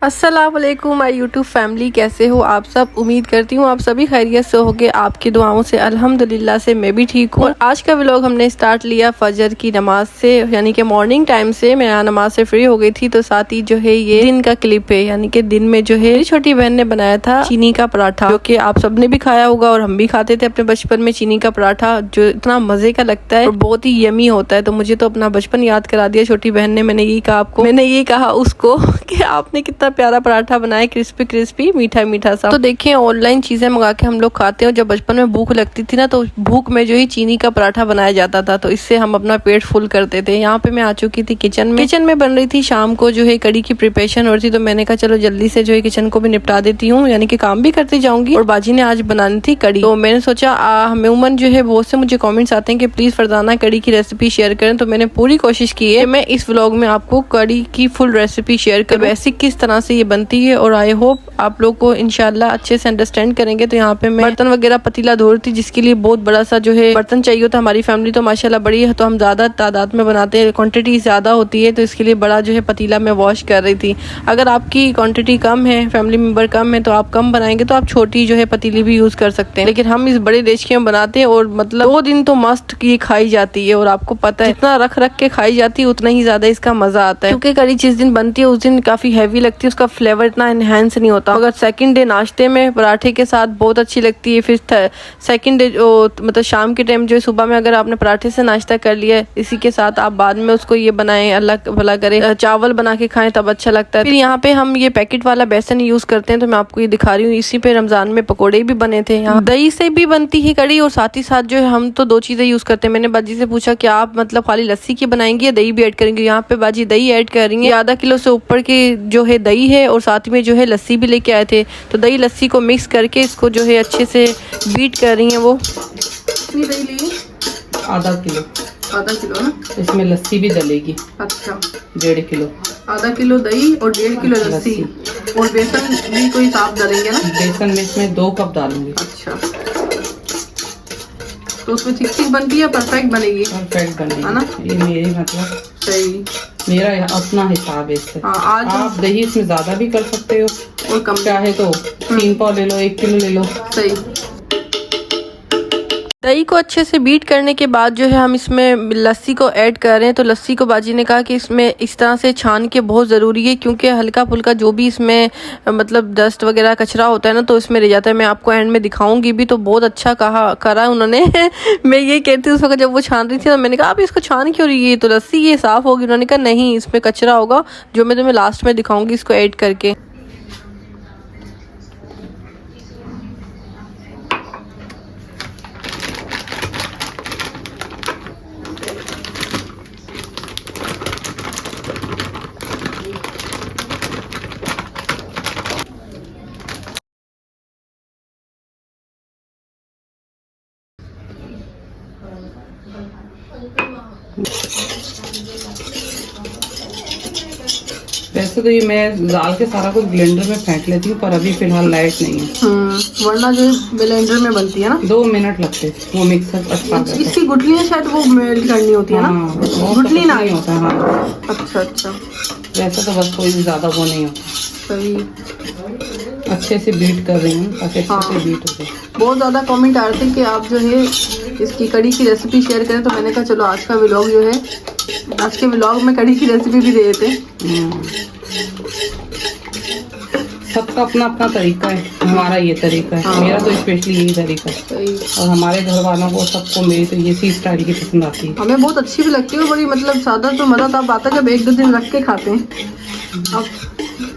अस्सलाम वालेकुम my YouTube family, कैसे हो आप सब। उम्मीद करती हूँ आप सभी खैरियत से होगे। आपकी दुआओं से अल्हम्दुलिल्लाह से मैं भी ठीक हूँ। और आज का व्लॉग हमने स्टार्ट लिया फजर की नमाज से, यानी कि मॉर्निंग टाइम से। मैं यहाँ नमाज से फ्री हो गई थी तो साथ ही जो है ये दिन का क्लिप है, यानी कि दिन में जो है मेरी छोटी बहन ने बनाया था चीनी का पराठा, जो कि आप सबने भी खाया होगा और हम भी खाते थे अपने बचपन में। चीनी का पराठा जो इतना मजे का लगता है और बहुत ही यमी होता है, तो मुझे तो अपना बचपन याद करा दिया छोटी बहन ने। मैंने यही कहा आपको, मैंने यही कहा उसको कि आपने कितना प्यारा पराठा बनाया, क्रिस्पी क्रिस्पी मीठा मीठा सा। तो देखिए ऑनलाइन चीजें मंगा के हम लोग खाते हैं। जब बचपन में भूख लगती थी ना, तो भूख में जो ही चीनी का पराठा बनाया जाता था, तो इससे हम अपना पेट फुल करते थे। यहाँ पे मैं आ चुकी थी किचन में बन रही थी शाम को जो है कड़ी की प्रिपरेशन हो रही थी। तो मैंने कहा चलो जल्दी से जो है किचन को भी निपटा देती हूँ, यानी कि काम भी करती जाऊंगी। और बाजी ने आज बनानी थी कड़ी, तो मैंने सोचा अमूमन जो है बहुत से मुझे कमेंट्स आते हैं कि प्लीज फरजाना कड़ी की रेसिपी शेयर करें। तो मैंने पूरी कोशिश की है मैं इस व्लॉग में आपको कड़ी की फुल रेसिपी शेयर कर, बेसिक किस तरह से ये बनती है। और आई होप आप लोग को इंशाल्लाह अच्छे से अंडरस्टैंड करेंगे। तो यहाँ पे मैं बर्तन वगैरह पतीला धो रही थी, जिसके लिए बहुत बड़ा सा जो है बर्तन चाहिए होता है। हमारी फैमिली तो माशाल्लाह बड़ी है, तो हम ज्यादा तादाद में बनाते हैं, क्वांटिटी ज्यादा होती है, तो इसके लिए बड़ा जो है पतीला मैं वॉश कर रही थी। अगर आपकी क्वांटिटी कम है, फैमिली मेंबर कम है, तो आप कम बनाएंगे तो आप छोटी जो है पतीली भी यूज कर सकते हैं। लेकिन हम इस बड़े देश में बनाते हैं और मतलब 2 दिन तो मस्त की खाई जाती है। और आपको पता है जितना रख के खाई जाती है उतना ही ज्यादा इसका मजा आता है, क्योंकि कड़ी जिस दिन बनती है उस दिन काफी हैवी लगती है, उसका फ्लेवर इतना एनहेंस नहीं होता। अगर सेकंड डे नाश्ते में पराठे के साथ बहुत अच्छी लगती है। फिर सेकंड डे मतलब शाम के टाइम जो है, सुबह में अगर आपने पराठे से नाश्ता कर लिया, इसी के साथ आप बाद में उसको ये बनाएं, अल्लाह भला करे, चावल बना के खाएं, तब अच्छा लगता है। फिर यहाँ पे हम ये पैकेट वाला बेसन यूज करते हैं, तो मैं आपको ये दिखा रही हूँ। इसी पे रमजान में पकौड़े भी बने थे। यहाँ दही से भी बनती है कड़ी, और साथ ही साथ जो है हम तो 2 चीजें यूज करते हैं। मैंने बाजी से पूछा कि आप मतलब खाली लस्सी की बनाएंगे या दही भी ऐड करेंगे। यहाँ पे बाजी दही ऐड कर रही है, आधा किलो से ऊपर की जो है दही है, और साथ में जो है लस्सी भी लेके आए थे। तो दही लस्सी को मिक्स करके इसको जो है अच्छे से बीट कर रही हैं वो। कितनी दही ली? आधा किलो ना, इसमें लस्सी भी डलेगी। अच्छा, 1.5 किलो। आधा किलो दही और 1.5 किलो लस्सी। और बेसन भी कोई साफ डालेंगे ना? बेसन में इसमें 2 कप डालूंगी। अच्छा, तो उसमें ठीक बनती है, परफेक्ट बनेगी? परफेक्ट बनेगी है ना? ये मेरी मतलब सही, मेरा अपना हिसाब है इससे। आज आप दही इसमें ज्यादा भी कर सकते हो और कम, चाहे तो 3 पाव ले लो, 1 किलो ले लो। सही। दही को अच्छे से बीट करने के बाद जो है हम इसमें लस्सी को ऐड कर रहे हैं। तो लस्सी को बाजी ने कहा कि इसमें इस तरह से छान के बहुत ज़रूरी है, क्योंकि हल्का फुल्का जो भी इसमें मतलब डस्ट वगैरह कचरा होता है ना, तो इसमें रह जाता है। मैं आपको एंड में दिखाऊंगी भी। तो बहुत अच्छा करा उन्होंने मैं ये कहती हूँ उस वक्त जब वो छान रही थी, तो मैंने कहा आप इसको छान क्यों रही है, तो लस्सी ये साफ़ होगी। उन्होंने कहा नहीं, इसमें कचरा होगा, जो मैं तुम्हें लास्ट में दिखाऊँगी इसको ऐड करके। वैसे तो ये मैं डाल के सारा कुछ ब्लेंडर में फेंट लेती हूँ, पर अभी फिलहाल लाइट नहीं है। वरना जो ब्लेंडर में बनती है ना 2 मिनट लगते वो मिक्सर अच्छा। इसकी गुठलियाँ शायद वो मेल्ट करनी होती है ना? गुठली ना होता है। हाँ, अच्छा। वैसे तो बस कोई ज्यादा वो नहीं होता। सही, अच्छे से बीट कर रही हूँ ताकि अच्छे से बीट हो जाए। बहुत ज़्यादा कमेंट आ रहे थे कि आप जो है इसकी कड़ी की रेसिपी शेयर करें, तो मैंने कहा चलो आज का व्लॉग जो है, आज के व्लॉग में कड़ी की रेसिपी भी दे देते। सबका अपना अपना तरीका है, हमारा ये तरीका है। मेरा तो स्पेशली यही तरीका है, और हमारे घर वालों को सबको मेरी तो ये सी स्टाइल की पसंद आती है। हमें बहुत अच्छी भी लगती है, बड़ी मतलब सादा तो मज़ा तब आता है जब 1-2 दिन रख के खाते हैं। अब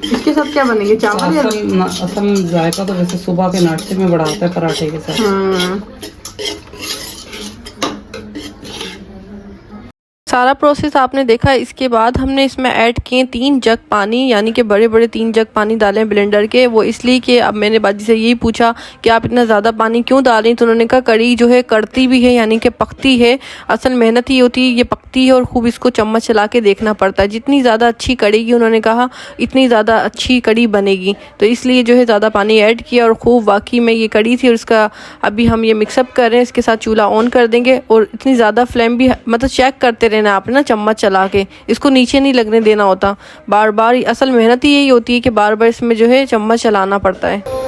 इसके साथ क्या बनेंगे, चावल? असल जायका तो वैसे सुबह के नाश्ते में बड़ा आता है पराठे के साथ। सारा प्रोसेस आपने देखा। इसके बाद हमने इसमें ऐड किए 3 जग पानी, यानी कि बड़े बड़े 3 जग पानी डालें ब्लेंडर के। वो इसलिए कि अब मैंने बाजी से यही पूछा कि आप इतना ज़्यादा पानी क्यों डाल रही, तो उन्होंने कहा कड़ी जो है कड़ती भी है, यानी कि पकती है। असल मेहनत ही होती है, ये पकती है और खूब इसको चम्मच चला के देखना पड़ता है। जितनी ज़्यादा अच्छी कड़ेगी उन्होंने कहा इतनी ज़्यादा अच्छी कड़ी बनेगी, तो इसलिए जो है ज़्यादा पानी ऐड किया। और खूब वाकई में ये कड़ी थी। और इसका अभी हम ये मिक्सअप कर रहे हैं, इसके साथ चूल्हा ऑन कर देंगे। और इतनी ज़्यादा फ्लेम भी मतलब चेक करते रहना लेना है आपने ना चम्मच चला के, इसको नीचे नहीं लगने देना होता। बार बार असल मेहनत ही यही होती है कि बार बार इसमें जो है चम्मच चलाना पड़ता है।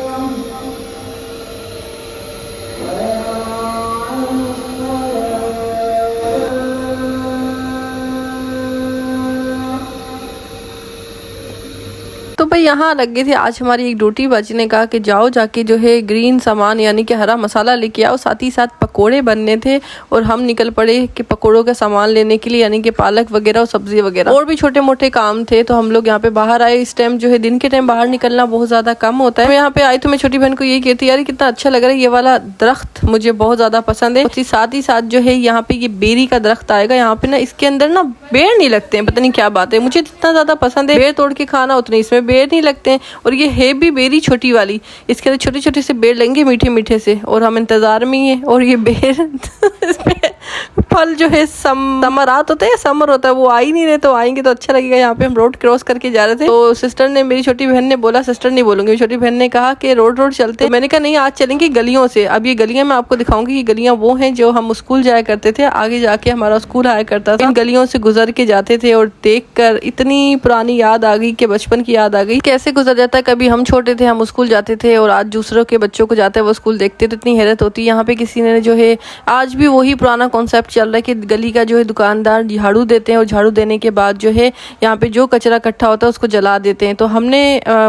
तो भाई यहाँ लग गई थी आज हमारी एक ड्यूटी। बाजी ने कहा कि जाओ जाके जो है ग्रीन सामान यानी कि हरा मसाला लेके आओ, साथ ही साथ पकोड़े बनने थे और हम निकल पड़े कि पकोड़ों का सामान लेने के लिए, यानी कि पालक वगैरह और सब्जी वगैरह और भी छोटे मोटे काम थे। तो हम लोग यहाँ पे बाहर आए। इस टाइम जो है दिन के टाइम बाहर निकलना बहुत ज्यादा कम होता है। मैं यहाँ पे आई तो मैं छोटी बहन को यही कहती यार कितना अच्छा लग रहा है, ये वाला दरख्त मुझे बहुत ज्यादा पसंद है। साथ ही साथ जो है यहाँ पे ये बेरी का दरख्त आएगा, यहाँ पे ना इसके अंदर ना बेर नहीं लगते हैं, पता नहीं क्या बात है, मुझे जितना ज्यादा पसंद है बेर तोड़ के खाना उतने इसमें बेर नहीं लगते हैं। और ये है भी बेरी छोटी वाली, इसके अंदर छोटे छोटे से बेर लेंगे मीठे मीठे से, और हम इंतजार में ही है। और ये बेर फल जो है समरात होता है, समर होता है, वो आ ही नहीं रहे, तो आएंगे तो अच्छा लगेगा। यहाँ पे हम रोड क्रॉस करके जा रहे थे तो सिस्टर ने, मेरी छोटी बहन ने बोला, सिस्टर नहीं बोलूंगी, छोटी बहन ने कहा कि रोड चलते। मैंने कहा नहीं आज चलेंगे गलियों से। अब ये गलियां मैं आपको दिखाऊंगी। ये गलियां वो हैं जो हम स्कूल जाया करते थे, आगे जाके हमारा स्कूल आया करता था। इन गलियों से गुजर के जाते थे और देख कर इतनी पुरानी याद आ गई कि बचपन की याद आ गई, कैसे गुजर जाता है। कभी हम छोटे थे, हम स्कूल जाते थे और आज दूसरों के बच्चों को जाते हैं वो स्कूल देखते तो इतनी हैरत होती है। यहाँ पे किसी ने जो है आज भी वही पुराना कॉन्सेप्ट चल रहा है कि गली का जो है दुकानदार झाड़ू देते हैं और झाड़ू देने के बाद जो है यहाँ पे जो कचरा इकट्ठा होता है उसको जला देते हैं। तो हमने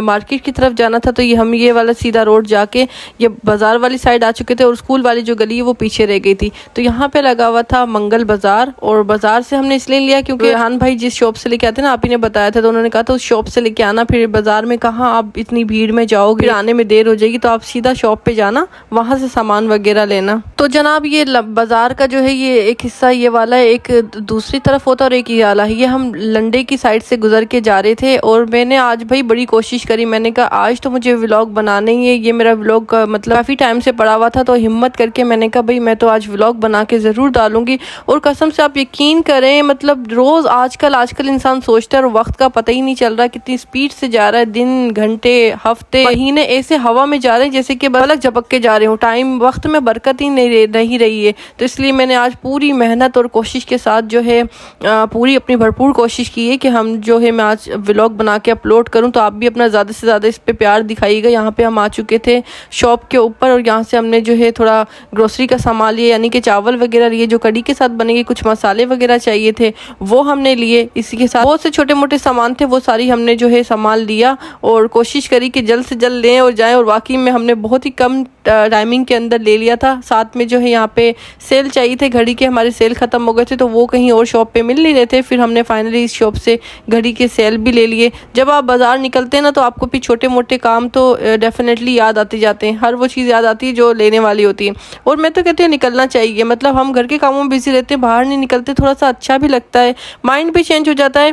मार्केट की तरफ जाना था, तो ये वाला सीधा रोड जाके ये बाजार वाली साइड आ चुके थे और स्कूल वाली जो गली है वो पीछे रह गई थी। तो यहाँ पे लगा हुआ था मंगल बाजार, और बाजार से हमने इसलिए लिया क्योंकि रेहान भाई जिस शॉप से लेके आते ना, आप ही ने बताया था, तो उन्होंने कहा था उस शॉप से लेके आना, फिर बाजार में कहाँ आप इतनी भीड़ में जाओगे, फिर आने में देर हो जाएगी, तो आप सीधा शॉप पे जाना, वहां से सामान वगैरह लेना। तो जनाब ये बाजार का जो है ये एक हिस्सा ये वाला है, एक दूसरी तरफ होता है और एक ये वाला है। ये हम लंडे की साइड से गुजर के जा रहे थे और मैंने आज भाई बड़ी कोशिश करी, मैंने कहा आज तो मुझे व्लॉग बनाना ही है। ये मेरा व्लॉग का मतलब काफी टाइम से पड़ा हुआ था, तो हिम्मत करके मैंने कहा भाई मैं तो आज व्लॉग बना के जरूर डालूंगी। और कसम से आप यकीन करें, मतलब रोज आजकल इंसान सोचता है और वक्त का पता ही नहीं चल रहा, कितनी स्पीड से जा रहा है, दिन घंटे हफ्ते महीने ऐसे हवा में जा रहे हैं जैसे कि पलक झपक के जा रहे हो। टाइम वक्त में बरकत ही नहीं रही है। तो इसलिए मैंने आज पूरी मेहनत और कोशिश के साथ जो है पूरी अपनी भरपूर कोशिश की है कि हम जो है मैं आज व्लॉग बना के अपलोड करूं। तो आप भी अपना ज़्यादा से ज़्यादा इस पे प्यार दिखाइएगा। यहाँ पे हम आ चुके थे शॉप के ऊपर और यहाँ से हमने जो है थोड़ा ग्रोसरी का सामान लिया, यानी कि चावल वगैरह लिए जो कड़ी के साथ बनेंगे, कुछ मसाले वगैरह चाहिए थे वो हमने लिए। इसी के साथ बहुत से छोटे मोटे सामान थे वो सारी हमने जो है सामान लिया और कोशिश करी कि जल्द से जल्द लें और जाएं। और वाकई में हमने बहुत ही कम टाइमिंग के अंदर ले लिया था। साथ में जो है यहाँ पे सेल चाहिए थे, घड़ी के हमारे सेल ख़त्म हो गए थे तो वो कहीं और शॉप पे मिल नहीं रहे थे। फिर हमने फाइनली इस शॉप से घड़ी के सेल भी ले लिए। जब आप बाज़ार निकलते हैं ना तो आपको भी छोटे मोटे काम तो डेफिनेटली याद आते जाते हैं, हर वो चीज़ याद आती है जो लेने वाली होती है। और मैं तो कहती हूँ निकलना चाहिए, मतलब हम घर के कामों में बिजी रहते हैं, बाहर नहीं निकलते, थोड़ा सा अच्छा भी लगता है, माइंड भी चेंज हो जाता है।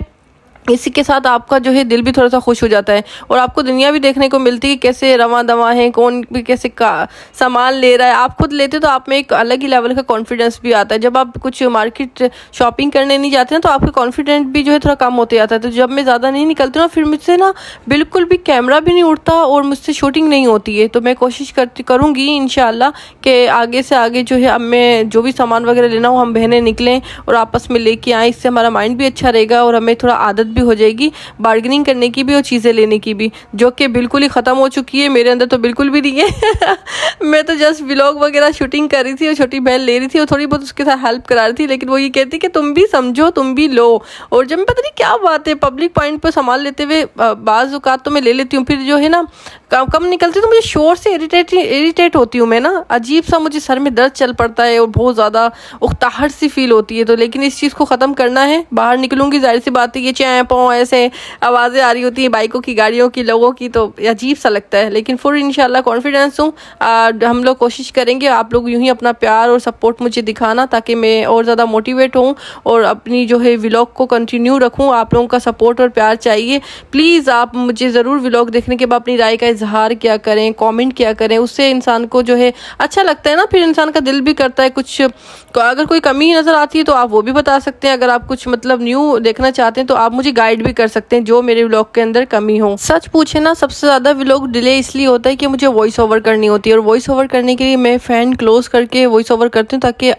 इसी के साथ आपका जो है दिल भी थोड़ा सा खुश हो जाता है और आपको दुनिया भी देखने को मिलती है कैसे रवा दवा है, कौन भी कैसे सामान ले रहा है। आप खुद लेते तो आप में एक अलग ही लेवल का कॉन्फिडेंस भी आता है। जब आप कुछ मार्केट शॉपिंग करने नहीं जाते ना तो आपका कॉन्फिडेंस भी जो है थोड़ा कम होते जाता है। तो जब मैं ज़्यादा नहीं निकलती ना फिर मुझसे ना बिल्कुल भी कैमरा भी नहीं उठता और मुझसे शूटिंग नहीं होती है। तो मैं कोशिश करूँगी इंशाल्लाह कि आगे से आगे जो है अब मैं जो भी सामान वगैरह लेना हो हम बहनें निकलें और आपस में लेके आएँ। इससे हमारा माइंड भी अच्छा रहेगा और हमें थोड़ा आदत भी हो जाएगी बार्गेनिंग करने की भी और चीज़ें लेने की भी, जो कि बिल्कुल ही ख़त्म हो चुकी है। मेरे अंदर तो बिल्कुल भी नहीं है मैं तो जस्ट व्लॉग वगैरह शूटिंग कर रही थी और छोटी बहन ले रही थी और थोड़ी बहुत उसके साथ हेल्प करा रही थी, लेकिन वो ये कहती कि तुम भी समझो, तुम भी लो। और जब मैं पता नहीं क्या बात है पब्लिक पॉइंट पर सामान लेते हुए बाज़ औक़ात तो मैं ले लेती हूँ, फिर जो है ना कम निकलती तो मुझे शोर से इरिटेट होती हूँ मैं ना, अजीब सा मुझे सर में दर्द चल पड़ता है और बहुत ज़्यादा उकताहट सी फील होती है। तो लेकिन इस चीज़ को ख़त्म करना है, बाहर निकलूँगी जाहिर सी बात है ये चैं पों ऐसे आवाज़ें आ रही होती हैं बाइकों की, गाड़ियों की, लोगों की, तो अजीब सा लगता है। लेकिन फिर इंशाल्लाह कॉन्फिडेंस हूँ, हम लोग कोशिश करेंगे आप लोग यूँ ही अपना प्यार और सपोर्ट मुझे दिखाना ताकि मैं और ज़्यादा मोटिवेट हूँ और अपनी जो है व्लॉग को कंटिन्यू रखूँ। आप लोगों का सपोर्ट और प्यार चाहिए। प्लीज़ आप मुझे ज़रूर व्लॉग देखने के बाद अपनी राय का इजहार किया करें, कमेंट किया करें, उससे इंसान को जो है अच्छा लगता है ना, फिर इंसान का दिल भी करता है कुछ, अगर कोई कमी नज़र आती है तो आप वो भी बता सकते हैं। अगर आप कुछ मतलब न्यू देखना चाहते हैं तो आप मुझे गाइड भी कर सकते हैं जो मेरे व्लॉग के अंदर कमी हो। सच पूछे ना, सबसे ज़्यादा व्लॉग डिले इसलिए होता है कि मुझे वॉइस ओवर करनी होती है, और वॉइस ओवर करने के लिए मैं फ़ैन क्लोज करके वॉइस ओवर करती हूँ ताकि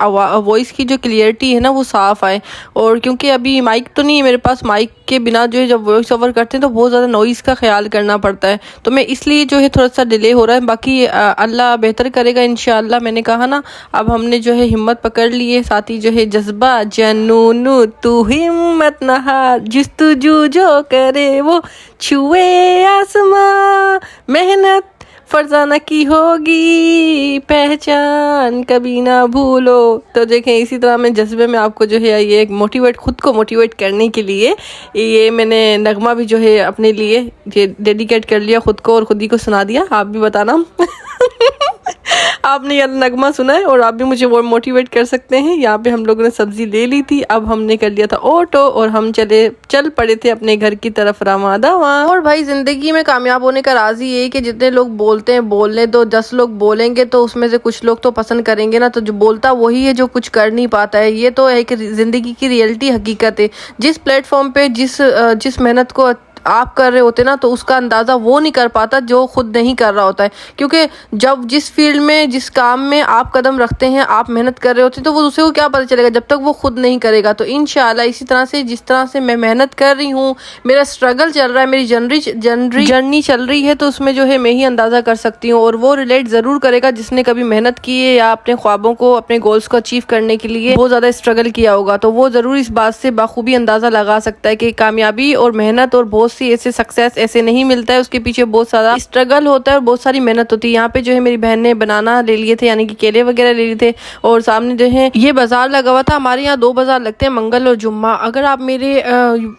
वॉइस की जो क्लियरिटी है ना वो साफ़ आए। और क्योंकि अभी माइक तो नहीं है मेरे पास, माइक के बिना जो है जब वॉइस ओवर करते हैं तो बहुत ज़्यादा नॉइज़ का ख्याल करना पड़ता है, तो मैं इसलिए जो है थोड़ा सा डिले हो रहा है। बाकी अल्लाह बेहतर करेगा इंशाअल्लाह। मैंने कहा ना, अब हमने जो है हिम्मत पकड़ ली है, साथ ही जो है जज्बा जनूनू तू हिम्मत न हार, जिस्तुजू जो करे वो छुए आसमां, मेहनत फरजाना की होगी पहचान कभी ना भूलो। तो देखें, इसी तरह मैं जज्बे में आपको जो है ये एक खुद को मोटिवेट करने के लिए ये मैंने नगमा भी जो है अपने लिए ये डेडिकेट कर लिया खुद को, और खुद ही को सुना दिया। आप भी बताना आपने ये नगमा सुना है और आप भी मुझे वो मोटिवेट कर सकते हैं। यहाँ पे हम लोगों ने सब्जी ले ली थी, अब हमने कर लिया था ऑटो और हम चल पड़े थे अपने घर की तरफ रवाना। और भाई जिंदगी में कामयाब होने का राज ही ये कि जितने लोग बोलते हैं बोलने दो, 10 लोग बोलेंगे तो उसमें से कुछ लोग तो पसंद करेंगे ना, तो जो बोलता वही है जो कुछ कर नहीं पाता है। ये तो एक जिंदगी की रियलिटी हकीकत है। जिस प्लेटफॉर्म पे जिस मेहनत को आप कर रहे होते ना, तो उसका अंदाज़ा वो नहीं कर पाता जो खुद नहीं कर रहा होता है। क्योंकि जब जिस फील्ड में जिस काम में आप कदम रखते हैं, आप मेहनत कर रहे होते हैं, तो वो दूसरे को क्या पता चलेगा जब तक वो खुद नहीं करेगा। तो इंशाल्लाह इसी तरह से जिस तरह से मैं मेहनत कर रही हूँ, मेरा स्ट्रगल चल रहा है, मेरी जर्नी चल रही है, तो उसमें जो है मैं ही अंदाज़ा कर सकती हूँ। और वो रिलेट ज़रूर करेगा जिसने कभी मेहनत की है या अपने ख्वाबों को, अपने गोल्स को अचीव करने के लिए बहुत ज़्यादा स्ट्रगल किया होगा। तो वो ज़रूर इस बात से बाखूबी अंदाज़ा लगा सकता है कि कामयाबी और मेहनत और बहुत सी ऐसे सक्सेस ऐसे नहीं मिलता है, उसके पीछे बहुत सारा स्ट्रगल होता है और बहुत सारी मेहनत होती है। यहाँ पे जो है मेरी बहन ने बनाना ले लिए थे, यानी कि केले वगैरह ले लिए थे, और सामने जो है ये बाजार लगा हुआ था। हमारे यहाँ 2 बाजार लगते हैं, मंगल और जुम्मा। अगर आप मेरे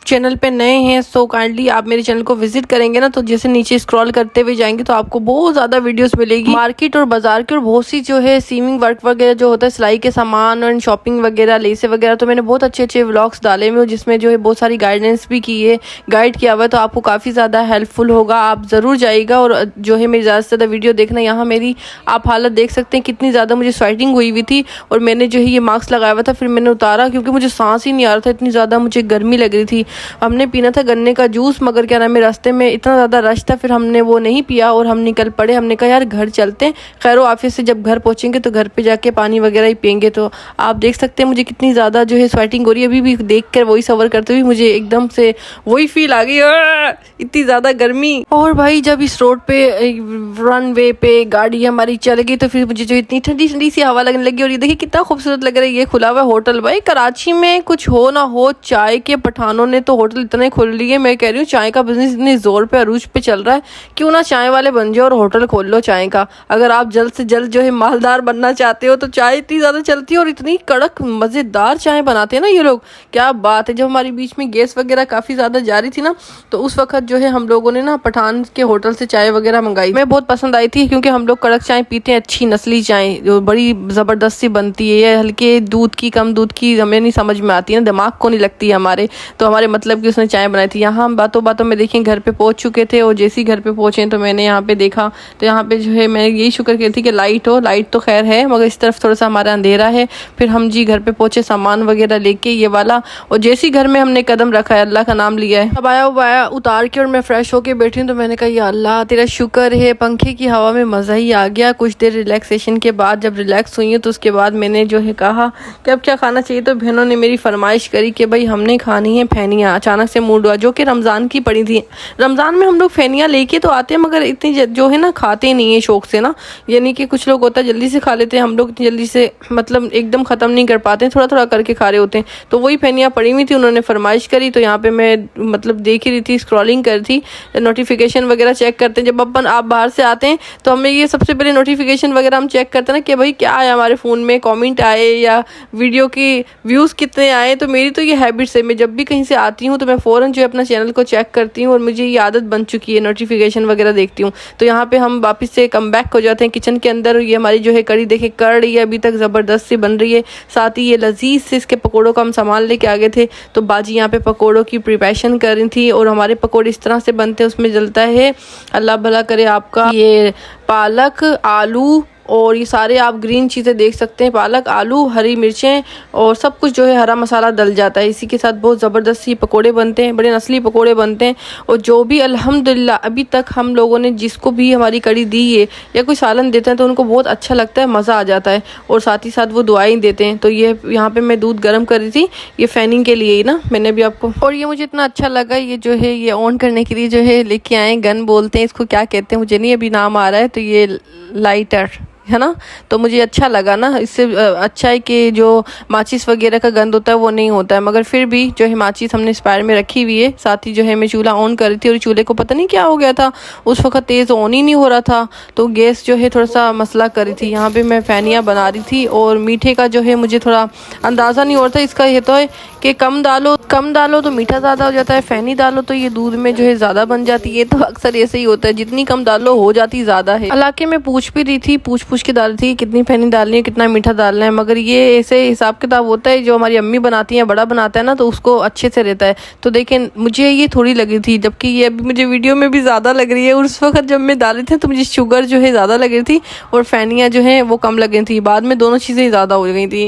चैनल पे नए हैं सो काइंडली आप मेरे चैनल को विजिट करेंगे ना, तो जैसे नीचे स्क्रॉल करते हुए जाएंगे तो आपको बहुत ज़्यादा वीडियोस मिलेगी मार्केट और बाजार की, और बहुत सी जो है सीविंग वर्क वगैरह जो होता है, सिलाई के सामान और शॉपिंग वगैरह, लेसे वगैरह। तो मैंने बहुत अच्छे व्लॉग्स डाले हुए जिसमें जो है बहुत सारी गाइडेंस भी की है, गाइड किया हुआ है, तो आपको काफ़ी ज़्यादा हेल्पफुल होगा। आप ज़रूर जाइएगा और जो है मेरी ज़्यादा से ज़्यादा वीडियो देखना। यहाँ मेरी आप हालत देख सकते हैं कितनी ज़्यादा मुझे स्वेटिंग हुई थी, और मैंने जो है ये मास्क लगाया हुआ था, फिर मैंने उतारा क्योंकि मुझे सांस ही नहीं आ रहा था, इतनी ज़्यादा मुझे गर्मी लग रही थी। हमने पीना था गन्ने का जूस, मगर क्या नाम है रास्ते में इतना ज़्यादा रश था, फिर हमने वो नहीं पिया और हम निकल पड़े। हमने कहा यार घर चलते हैं, खैर ऑफिस से जब घर पहुँचेंगे तो घर पर जाके पानी वगैरह ही पियेंगे। तो आप देख सकते हैं मुझे कितनी ज़्यादा जो है स्वेटिंग हो रही है। अभी भी देख कर वही सवर करते हुए मुझे एकदम से वही फील आ गई, इतनी ज़्यादा गर्मी। और भाई जब इस रोड पे रनवे पे गाड़ी हमारी चल गई तो फिर मुझे जो इतनी ठंडी ठंडी सी हवा लगने लगी। और ये देखिए कितना खूबसूरत लग रहा है ये खुला हुआ होटल। भाई कराची में कुछ हो ना हो, चाय के पठानों ने तो होटल इतने खोल लिए। मैं कह रही हूँ चाय का बिजनेस इतने जोर पे अरूज पे चल रहा है, क्यों ना चाय वाले बन जाओ और होटल खोल लो चाय का। अगर आप जल्द से जल्द जो है मालदार बनना चाहते हो तो चाय इतनी ज़्यादा चलती है और इतनी कड़क मज़ेदार चाय बनाते हैं ना ये लोग, क्या बात है। जब हमारी बीच में गैस वगैरह काफ़ी ज़्यादा जा रही थी ना, तो उस वक्त जो है हम लोगों ने ना पठान के होटल से चाय वगैरह मंगाई। मैं बहुत पसंद आई थी क्योंकि हम लोग कड़क चाय पीते हैं, अच्छी नस्ली चाय जो बड़ी ज़बरदस्त सी बनती है। ये हल्के दूध की कम दूध की हमें नहीं समझ में आती है ना, दिमाग को नहीं लगती है हमारे, तो हमारे मतलब की उसने चाय बनाई थी। यहाँ हम बातों बातों में देखें घर पे पहुँच चुके थे, और जैसे ही घर पे पहुँचे तो मैंने यहाँ पे देखा, तो यहाँ पे जो है मैं यही शुक्र की थी कि लाइट तो खैर है, मगर इस तरफ थोड़ा सा हमारा अंधेरा है। फिर हम जी घर पे पहुँचे सामान वगैरह लेके ये वाला, और जैसे ही घर में हमने कदम रखा है अल्लाह का नाम लिया है, अब आया उतार के और मैं फ्रेश होके बैठी हूँ। तो मैंने कहा या अल्लाह तेरा शुक्र है, पंखे की हवा में मज़ा ही आ गया। कुछ देर रिलैक्सेशन के बाद जब रिलैक्स हुई हूँ तो उसके बाद मैंने जो है कहा कि अब क्या खाना चाहिए। तो बहनों ने मेरी फरमाइश करी कि भाई हमने खानी है फैनियाँ। अचानक से मूड हुआ, जो कि रमज़ान की पड़ी थी। रमज़ान में हम लोग फैनियाँ लेके तो आते हैं, मगर इतनी जो है ना खाते नहीं है शौक से ना, यानी कि कुछ लोग होता है जल्दी से खा लेते हैं, हम लोग इतनी जल्दी से मतलब एकदम ख़त्म नहीं कर पाते हैं, थोड़ा थोड़ा करके खा रहे होते हैं। तो वही फैनियाँ पड़ी हुई थी, उन्होंने फरमाइश करी, तो यहाँ पे मैं मतलब देख ही रही थी, स्क्रॉलिंग कर थी, नोटिफिकेशन वगैरह चेक करते हैं। जब आप बाहर से आते हैं तो हमें ये सबसे पहले नोटिफिकेशन वगैरह हम चेक करते हैं ना कि भाई क्या आया हमारे फ़ोन में, कमेंट आए या वीडियो की व्यूज़ कितने आए। तो मेरी तो ये हैबिट्स है, मैं जब भी कहीं से आती हूँ तो मैं फ़ौरन जो है अपना चैनल को चेक करती हूँ, और मुझे ये आदत बन चुकी है, नोटिफिकेशन वगैरह देखती हूँ। तो यहाँ पे हम वापस से कम बैक हो जाते हैं किचन के अंदर। ये हमारी जो है कड़ी देखे कर रही है, अभी तक ज़बरदस्त सी बन रही है। साथ ही ये लजीज से इसके पकौड़ों का हम सामान लेके आ गए थे, तो बाजी यहाँ पे पकौड़ों की प्रिपरेशन कर रही थी। और हमारे पकौड़े इस तरह से बनते हैं, उसमें जलता है, अल्लाह भला करे आपका, ये पालक, आलू, और ये सारे आप ग्रीन चीज़ें देख सकते हैं, पालक, आलू, हरी मिर्चें और सब कुछ जो है हरा मसाला डल जाता है। इसी के साथ बहुत ज़बरदस्त ये पकोड़े बनते हैं, बड़े नस्ली पकोड़े बनते हैं। और जो भी अल्हम्दुलिल्लाह अभी तक हम लोगों ने जिसको भी हमारी कड़ी दी है या कोई सालन देते हैं तो उनको बहुत अच्छा लगता है, मज़ा आ जाता है और साथ ही साथ वो दुआएं देते हैं। तो ये यहाँ पे मैं दूध गर्म कर रही थी, ये फैनिंग के लिए ही ना, मैंने भी आपको। और ये मुझे इतना अच्छा लगा, ये जो है ये ऑन करने के लिए जो है लेके आए, गन बोलते हैं इसको, क्या कहते हैं मुझे नहीं अभी नाम आ रहा है। तो ये लाइटर है ना, तो मुझे अच्छा लगा ना। इससे अच्छा है कि जो माचिस वगैरह का गंद होता है वो नहीं होता है, मगर फिर भी जो है माचिस हमने स्पायर में रखी हुई है। साथ ही जो है मैं चूल्हा ऑन कर रही थी और चूल्हे को पता नहीं क्या हो गया था, उस वक्त तेज़ ऑन ही नहीं हो रहा था, तो गैस जो है थोड़ा सा मसला कर रही थी। यहाँ पे मैं फैनिया बना रही थी और मीठे का जो है मुझे थोड़ा अंदाज़ा नहीं हो रहा था। इसका ये तो है कि कम डालो तो मीठा ज़्यादा हो जाता है, फैनी डालो तो ये दूध में जो है ज़्यादा बन जाती है। तो अक्सर ऐसे ही होता है, जितनी कम डालो हो जाती ज़्यादा है। हालांकि मैं पूछ भी रही थी, पूछ के डाल रही थी कितनी फैनी डालनी है, कितना मीठा डालना है, मगर ये ऐसे हिसाब किताब होता है जो हमारी अम्मी बनाती हैं, बड़ा बनाता है ना, तो उसको अच्छे से रहता है। तो देखें मुझे ये थोड़ी लगी थी, जबकि ये अभी मुझे वीडियो में भी ज़्यादा लग रही है। उस वक्त जब मैं डाल रही थी तो मुझे शुगर जो है ज़्यादा लग रही थी और फैनिया जो है वो कम लग रही थी। बाद में दोनों चीज़ें ज़्यादा हो गई थी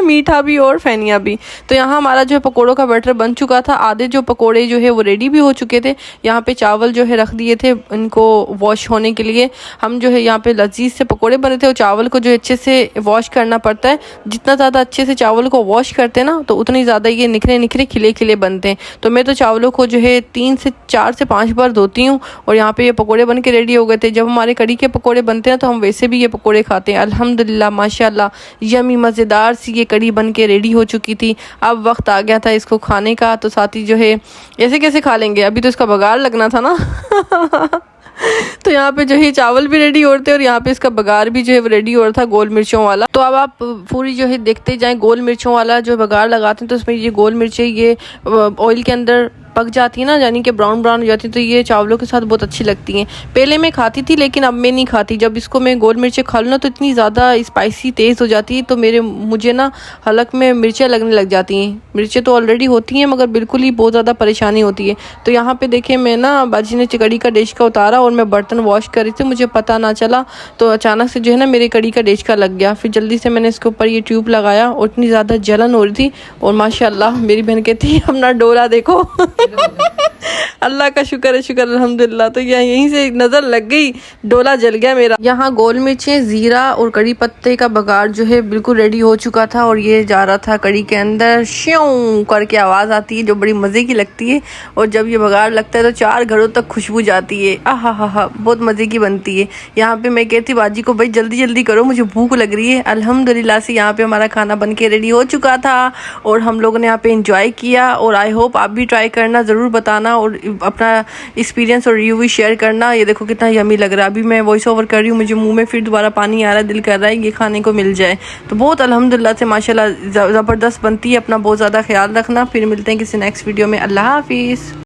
मीठा भी और फैनिया भी। तो यहाँ हमारा जो है पकौड़ों का बैटर बन चुका था, आधे जो पकोड़े जो है वो रेडी भी हो चुके थे। यहाँ पे चावल जो है रख दिए थे इनको वॉश होने के लिए। हम जो है यहाँ पे लजीज से पकोड़े बने थे और चावल को जो अच्छे से वॉश करना पड़ता है। जितना ज़्यादा अच्छे से चावल को वॉश करते हैं ना तो उतनी ज़्यादा ये निखरे खिले बनते हैं। तो मैं तो चावलों को जो है 3 से 4 से 5 बार धोती हूँ। और यहाँ पे ये पकोड़े बन के रेडी हो गए थे। जब हमारे कड़ी के पकोड़े बनते हैं तो हम वैसे भी ये पकोड़े खाते हैं। अल्हम्दुलिल्लाह माशाल्लाह यमी मज़ेदार सी ये कड़ी बन के रेडी हो चुकी थी। अब वक्त आ गया था इसको खाने का। तो साथ ही जो है ऐसे कैसे खा लेंगे, अभी तो इसका बघार लगना था ना तो यहाँ पे जो है चावल भी रेडी हो रहे थे और यहाँ पे इसका बघार भी जो है रेडी हो रहा था गोल मिर्चों वाला। तो अब आप पूरी जो है देखते जाएं, गोल मिर्चों वाला जो बघार लगाते हैं तो उसमें ये गोल मिर्चें ये ऑयल के अंदर पक जाती है ना, यानी कि ब्राउन हो जाती है, तो ये चावलों के साथ बहुत अच्छी लगती हैं। पहले मैं खाती थी लेकिन अब मैं नहीं खाती। जब इसको मैं गोल मिर्चें खा लूँ ना तो इतनी ज़्यादा स्पाइसी तेज़ हो जाती है, तो मुझे ना हलक में मिर्चें लगने लग जाती हैं। मिर्चें तो ऑलरेडी होती हैं मगर बिल्कुल ही बहुत ज़्यादा परेशानी होती है। तो यहाँ पे देखें मैं ना बाजी ने कड़ी का डिश का उतारा और मैं बर्तन वॉश कर रही थी, मुझे पता ना चला तो अचानक से जो है ना मेरे कड़ी का डिश का लग गया। फिर जल्दी से मैंने इसके ऊपर ये ट्यूब लगाया और इतनी ज़्यादा जलन हो रही थी। और माशाल्लाह मेरी बहन कहती है अपना डोला देखो अल्लाह का शुक्र है, शुक्र अल्हम्दुलिल्लाह। तो यहीं से नज़र लग गई, डोला जल गया मेरा। यहाँ गोल मिर्चें, ज़ीरा और कड़ी पत्ते का बघार जो है बिल्कुल रेडी हो चुका था और ये जा रहा था कड़ी के अंदर। श्यों करके आवाज़ आती है जो बड़ी मज़े की लगती है। और जब ये बघार लगता है तो 4 घरों तक खुशबू जाती है। हा बहुत मज़े की बनती है। यहाँ पे मैं कहती बाजी को भाई जल्दी जल्दी करो, मुझे भूख लग रही है। अल्हम्दुलिल्लाह से यहाँ पे हमारा खाना बन के रेडी हो चुका था और हम लोगों ने यहाँ पे इंजॉय किया। और आई होप आप भी ट्राई करना, ज़रूर बताना और अपना एक्सपीरियंस और रिव्यू भी शेयर करना। ये देखो कितना यमी लग रहा है। अभी मैं वॉइस ओवर कर रही हूँ, मुझे मुंह में फिर दोबारा पानी आ रहा है, दिल कर रहा है ये खाने को मिल जाए। तो बहुत अल्हम्दुलिल्लाह से माशाल्लाह ज़बरदस्त बनती है। अपना बहुत ज़्यादा ख्याल रखना। फिर मिलते हैं किसी नेक्स्ट वीडियो में। अल्लाह हाफिज़।